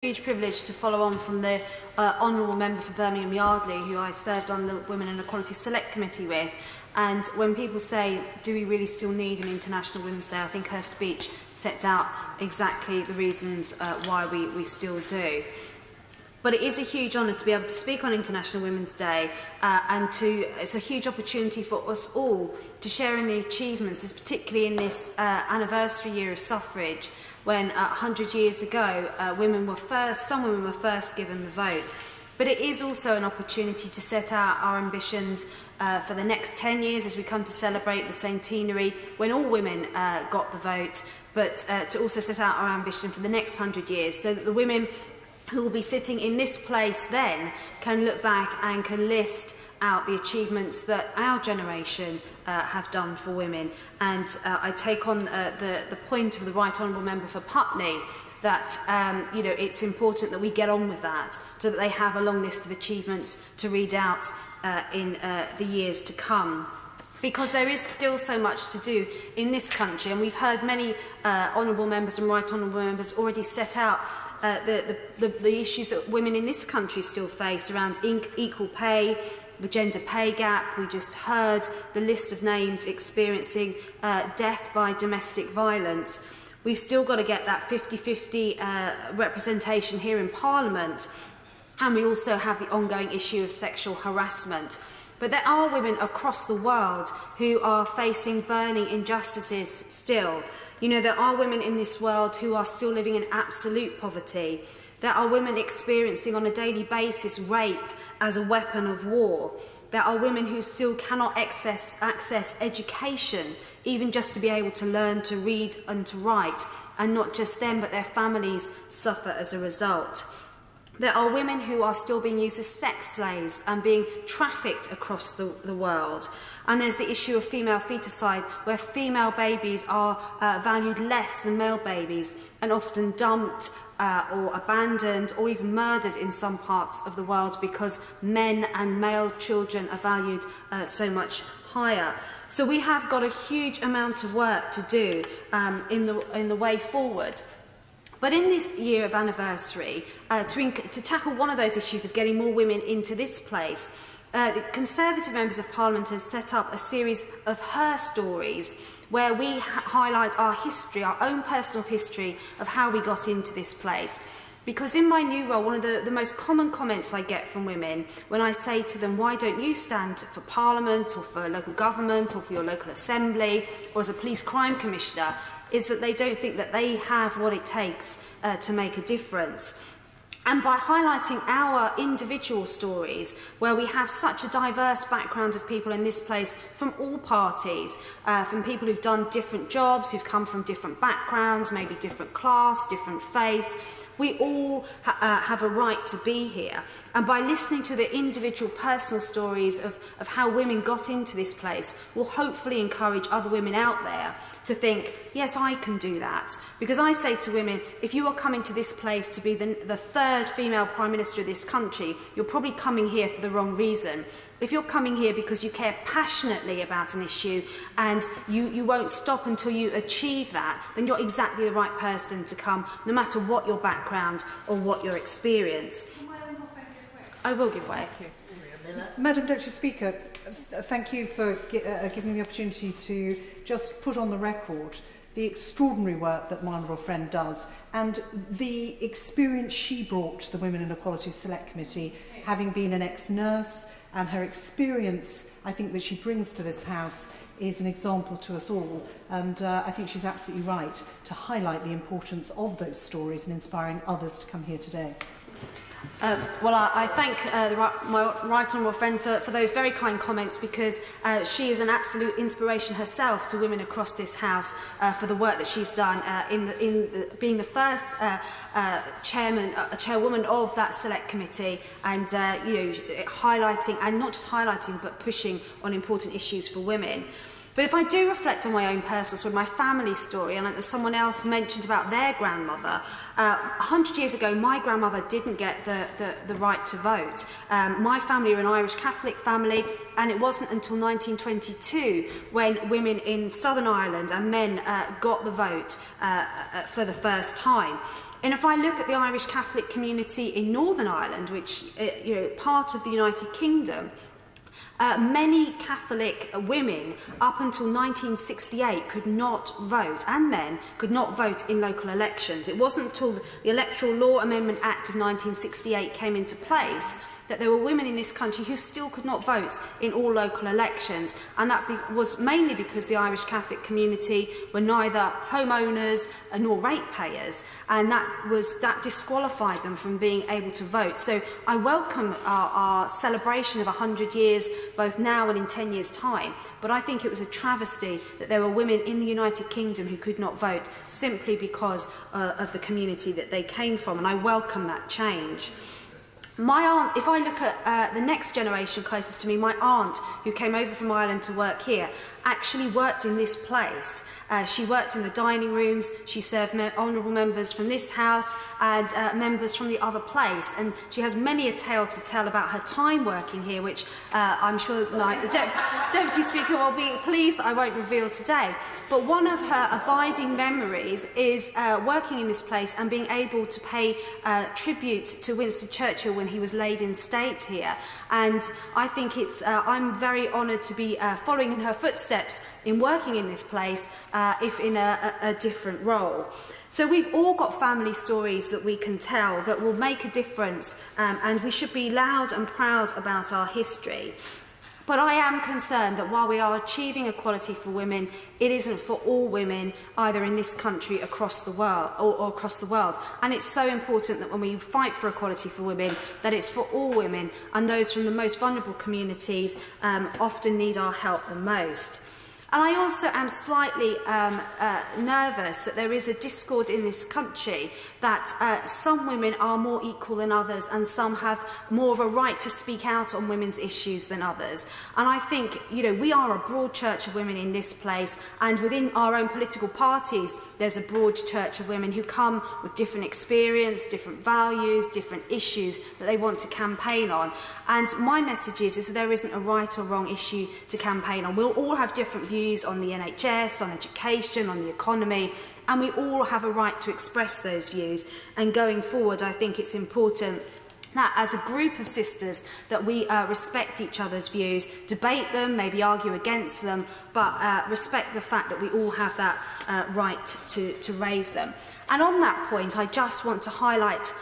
Huge privilege to follow on from the honourable member for Birmingham Yardley, who I served on the Women and Equality Select Committee with. And when people say, do we really still need an International Women's Day, I think her speech sets out exactly the reasons why we still do. But it is a huge honour to be able to speak on International Women's Day, and it's a huge opportunity for us all to share in the achievements, particularly in this anniversary year of suffrage, when 100 years ago some women were first given the vote. But it is also an opportunity to set out our ambitions for the next 10 years as we come to celebrate the centenary when all women got the vote, but to also set out our ambition for the next 100 years, so that the women who will be sitting in this place then can look back and can list out the achievements that our generation have done for women. And I take on the point of the Right Honourable Member for Putney that it's important that we get on with that, so that they have a long list of achievements to read out in the years to come. Because there is still so much to do in this country, and we've heard many honourable members and right honourable members already set out the issues that women in this country still face around equal pay, the gender pay gap. We just heard the list of names experiencing death by domestic violence. We've still got to get that 50-50 representation here in Parliament, and we also have the ongoing issue of sexual harassment. But there are women across the world who are facing burning injustices still. There are women in this world who are still living in absolute poverty. There are women experiencing on a daily basis rape as a weapon of war. There are women who still cannot access education, even just to be able to learn to read and to write. And not just them, but their families suffer as a result. There are women who are still being used as sex slaves and being trafficked across the world. And there's the issue of female feticide, where female babies are valued less than male babies and often dumped or abandoned or even murdered in some parts of the world because men and male children are valued so much higher. So we have got a huge amount of work to do in the way forward. But in this year of anniversary, to tackle one of those issues of getting more women into this place, the Conservative members of Parliament has set up a series of Her Stories, where we highlight our history, our own personal history of how we got into this place. Because in my new role, one of the most common comments I get from women when I say to them, why don't you stand for Parliament or for local government or for your local assembly or as a police crime commissioner, is that they don't think that they have what it takes to make a difference. And by highlighting our individual stories, where we have such a diverse background of people in this place from all parties, from people who've done different jobs, who've come from different backgrounds, maybe different class, different faith, we all have a right to be here. And by listening to the individual personal stories of how women got into this place, will hopefully encourage other women out there to think, yes, I can do that. Because I say to women, if you are coming to this place to be the third female Prime Minister of this country, you're probably coming here for the wrong reason. If you're coming here because you care passionately about an issue and you won't stop until you achieve that, then you're exactly the right person to come, no matter what your background or what your experience. I will give way. Thank you. Madam Deputy Speaker, thank you for giving me the opportunity to just put on the record the extraordinary work that my honourable friend does and the experience she brought to the Women and Equality Select Committee, having been an ex-nurse, and her experience, I think, that she brings to this House is an example to us all. And I think she's absolutely right to highlight the importance of those stories and inspiring others to come here today. Well, I thank my right honourable friend for those very kind comments, because she is an absolute inspiration herself to women across this House for the work that she's done in being the first chairwoman of that select committee, and highlighting, and not just highlighting, but pushing on important issues for women. But if I do reflect on my own personal story, my family story, and someone else mentioned about their grandmother, 100 years ago, my grandmother didn't get the right to vote. My family are an Irish Catholic family, and it wasn't until 1922 when women in Southern Ireland and men got the vote for the first time. And if I look at the Irish Catholic community in Northern Ireland, which part of the United Kingdom, many Catholic women up until 1968 could not vote, and men could not vote in local elections. It wasn't until the Electoral Law Amendment Act of 1968 came into place that there were women in this country who still could not vote in all local elections, and that was mainly because the Irish Catholic community were neither homeowners nor ratepayers, and that disqualified them from being able to vote. So I welcome our celebration of 100 years, both now and in 10 years' time, but I think it was a travesty that there were women in the United Kingdom who could not vote simply because of the community that they came from, and I welcome that change. My aunt, if I look at the next generation closest to me, my aunt, who came over from Ireland to work here, actually worked in this place. She worked in the dining rooms, she served honourable members from this house and members from the other place, and she has many a tale to tell about her time working here, which I'm sure the Deputy Speaker will be pleased that I won't reveal today. But one of her abiding memories is working in this place and being able to pay tribute to Winston Churchill when he was laid in state here. And I think I'm very honoured to be following in her footsteps in working in this place, if in a different role. So we've all got family stories that we can tell that will make a difference, and we should be loud and proud about our history. But I am concerned that while we are achieving equality for women, it isn't for all women, either in this country across the world or across the world. And it's so important that when we fight for equality for women, that it's for all women, and those from the most vulnerable communities often need our help the most. And I also am slightly nervous that there is a discord in this country that some women are more equal than others, and some have more of a right to speak out on women's issues than others. And I think, we are a broad church of women in this place, and within our own political parties, there's a broad church of women who come with different experience, different values, different issues that they want to campaign on. And my message is that there isn't a right or wrong issue to campaign on. We'll all have different views on the NHS, on education, on the economy, and we all have a right to express those views. And going forward, I think it's important that as a group of sisters that we respect each other's views, debate them, maybe argue against them, but respect the fact that we all have that right to raise them. And on that point, I just want to highlight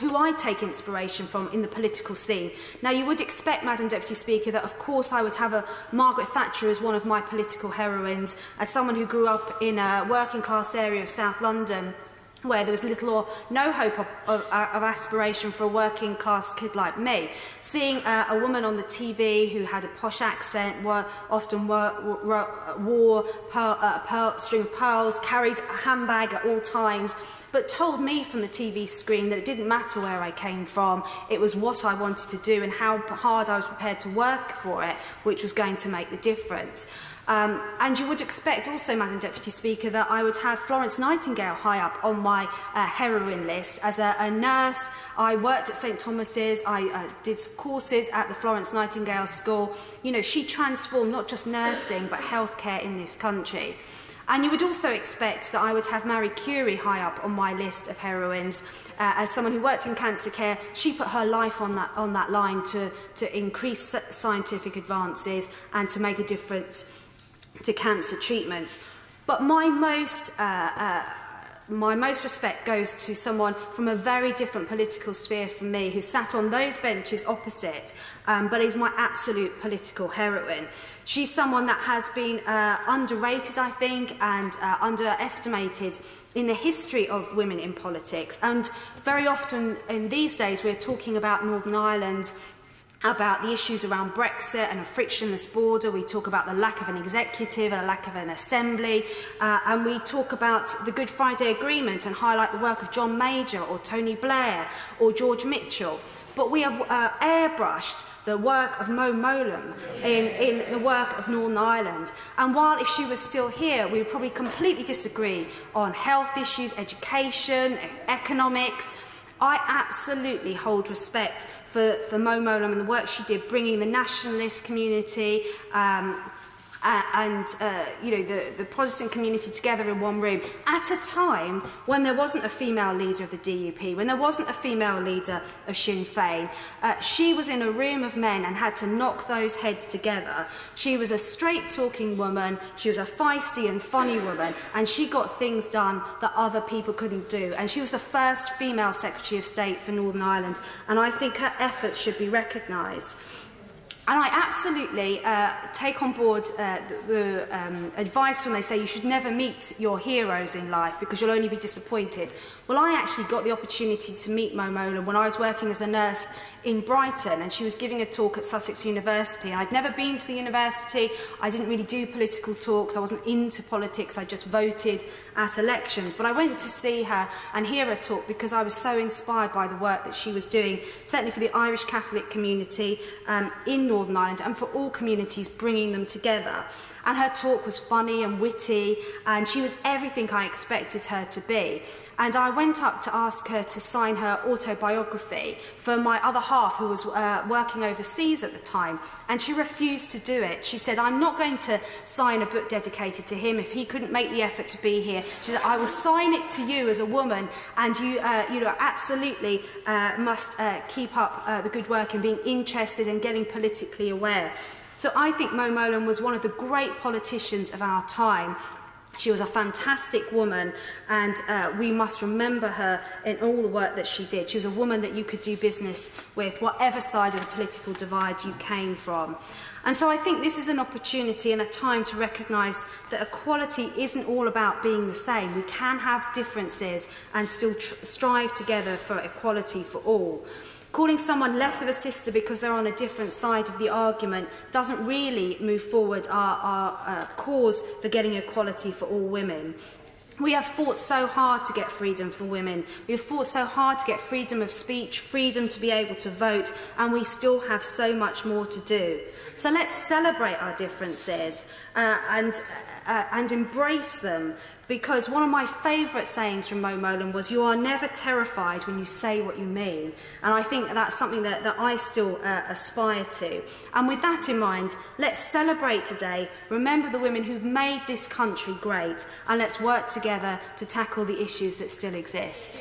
who I take inspiration from in the political scene. Now, you would expect, Madam Deputy Speaker, that of course I would have a Margaret Thatcher as one of my political heroines, as someone who grew up in a working class area of South London, where there was little or no hope of aspiration for a working class kid like me. Seeing a woman on the TV who had a posh accent, often wore a string of pearls, carried a handbag at all times, but told me from the TV screen that it didn't matter where I came from, it was what I wanted to do and how hard I was prepared to work for it, which was going to make the difference. And you would expect also, Madam Deputy Speaker, that I would have Florence Nightingale high up on my heroine list. As a nurse, I worked at St Thomas's, I did courses at the Florence Nightingale School. She transformed not just nursing, but healthcare in this country. And you would also expect that I would have Marie Curie high up on my list of heroines. As someone who worked in cancer care, she put her life on that line to increase scientific advances and to make a difference to cancer treatments. But my most respect goes to someone from a very different political sphere from me, who sat on those benches opposite, but is my absolute political heroine. She's someone that has been underrated, I think, and underestimated in the history of women in politics. And very often in these days we're talking about Northern Ireland, about the issues around Brexit and a frictionless border. We talk about the lack of an executive and a lack of an assembly, and we talk about the Good Friday Agreement and highlight the work of John Major or Tony Blair or George Mitchell. But we have airbrushed the work of Mo Mowlam in the work of Northern Ireland. And while if she was still here, we would probably completely disagree on health issues, education, economics, I absolutely hold respect for Mo Mowlam and the work she did, bringing the nationalist community the Protestant community together in one room at a time when there wasn't a female leader of the DUP, when there wasn't a female leader of Sinn Féin. She was in a room of men and had to knock those heads together. She was a straight-talking woman, she was a feisty and funny woman, and she got things done that other people couldn't do. And she was the first female Secretary of State for Northern Ireland, and I think her efforts should be recognised. And I absolutely take on board the advice when they say you should never meet your heroes in life because you'll only be disappointed. Well, I actually got the opportunity to meet Mo Mowlam when I was working as a nurse in Brighton, and she was giving a talk at Sussex University. I'd never been to the university, I didn't really do political talks, I wasn't into politics, I just voted at elections. But I went to see her and hear her talk because I was so inspired by the work that she was doing, certainly for the Irish Catholic community in Northern Ireland and for all communities, bringing them together. And her talk was funny and witty, and she was everything I expected her to be. And I went up to ask her to sign her autobiography for my other half, who was working overseas at the time, and she refused to do it. She said, "I'm not going to sign a book dedicated to him if he couldn't make the effort to be here." She said, "I will sign it to you as a woman, and you absolutely must keep up the good work in being interested and getting politically aware." So I think Mo Mowlam was one of the great politicians of our time. She was a fantastic woman, and we must remember her in all the work that she did. She was a woman that you could do business with, whatever side of the political divide you came from. And so I think this is an opportunity and a time to recognise that equality isn't all about being the same. We can have differences and still strive together for equality for all. Calling someone less of a sister because they're on a different side of the argument doesn't really move forward our cause for getting equality for all women. We have fought so hard to get freedom for women. We have fought so hard to get freedom of speech, freedom to be able to vote, and we still have so much more to do. So let's celebrate our differences and embrace them. Because one of my favourite sayings from Mo Mowlam was, "You are never terrified when you say what you mean." And I think that's something that I still aspire to. And with that in mind, let's celebrate today, remember the women who've made this country great, and let's work together to tackle the issues that still exist.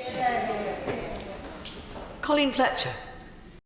Colleen Fletcher.